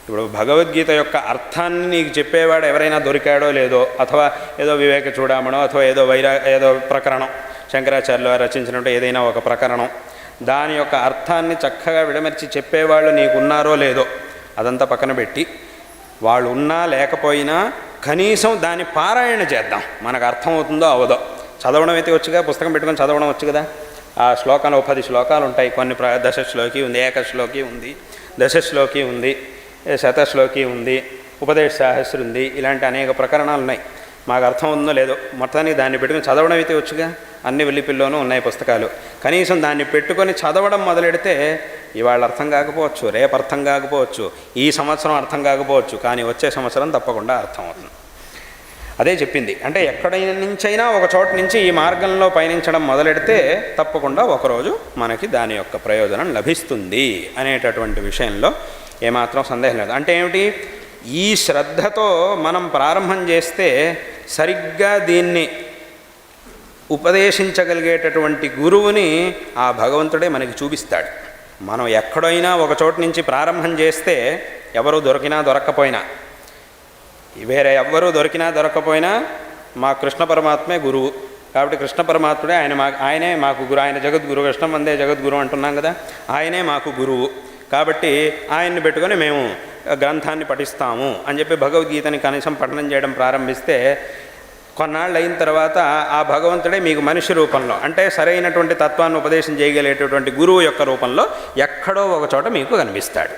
ఇప్పుడు భగవద్గీత యొక్క అర్థాన్ని నీకు చెప్పేవాడు ఎవరైనా దొరికాడో లేదో, అథవా ఏదో వివేక చూడామణో, అథవా ఏదో ప్రకరణం శంకరాచార్యులు వారు రచించినట్టు ఏదైనా ఒక ప్రకరణం, దాని యొక్క అర్థాన్ని చక్కగా విడమర్చి చెప్పేవాళ్ళు నీకు ఉన్నారో లేదో అదంతా పక్కన పెట్టి, వాళ్ళు ఉన్నా లేకపోయినా కనీసం దాన్ని పారాయణ చేద్దాం. మనకు అర్థమవుతుందో అవదో. చదవడం అయితే వచ్చుగా, పుస్తకం పెట్టుకొని చదవడం వచ్చు కదా. ఆ శ్లోకాలు 10 శ్లోకాలు ఉంటాయి. కొన్ని దశశ్లోకి ఉంది, ఏకశ్లోకి ఉంది, దశశ్లోకి ఉంది, శతశ్లోకి ఉంది, ఉపదేశ సహస్ర ఉంది. ఇలాంటి అనేక ప్రకరణాలు ఉన్నాయి. మాకు అర్థం ఉందో లేదో మొత్తానికి దాన్ని పెట్టుకొని చదవడం అయితే వచ్చుగా. అన్ని వెల్లిపిల్లోనూ ఉన్నాయి పుస్తకాలు. కనీసం దాన్ని పెట్టుకొని చదవడం మొదలెడితే ఇవాళ అర్థం కాకపోవచ్చు, రేపు అర్థం కాకపోవచ్చు, ఈ సంవత్సరం అర్థం కాకపోవచ్చు, కానీ వచ్చే సంవత్సరం తప్పకుండా అర్థం అవుతుంది. అదే చెప్పింది. అంటే ఎక్కడైనా నుంచైనా ఒక చోట నుంచి ఈ మార్గంలో పయనించడం మొదలెడితే తప్పకుండా ఒకరోజు మనకి దాని యొక్క ప్రయోజనం లభిస్తుంది అనేటటువంటి విషయంలో ఏమాత్రం సందేహం లేదు. అంటే ఏమిటి, ఈ శ్రద్ధతో మనం ప్రారంభం చేస్తే సరిగ్గా దీన్ని ఉపదేశించగలిగేటటువంటి గురువుని ఆ భగవంతుడే మనకి చూపిస్తాడు. మనం ఎక్కడైనా ఒక చోటు నుంచి ప్రారంభం చేస్తే ఎవరు దొరికినా దొరక్కపోయినా, వేరే ఎవ్వరూ దొరికినా దొరక్కపోయినా మా కృష్ణ పరమాత్మే గురువు. కాబట్టి కృష్ణ పరమాత్ముడే ఆయనే మాకు గురు. ఆయన జగద్గురు, కృష్ణం వందే జగద్గురు అంటున్నాం కదా. ఆయనే మాకు గురువు. కాబట్టి ఆయన్ని పెట్టుకొని మేము గ్రంథాన్ని పఠిస్తాము అని చెప్పి భగవద్గీతని కనీసం పఠనం చేయడం ప్రారంభిస్తే కొన్నాళ్ళు అయిన తర్వాత ఆ భగవంతుడే మీకు మనిషి రూపంలో, అంటే సరైనటువంటి తత్వాన్ని ఉపదేశం చేయగలిగేటటువంటి గురువు యొక్క రూపంలో ఎక్కడో ఒక చోట మీకు కనిపిస్తాడు.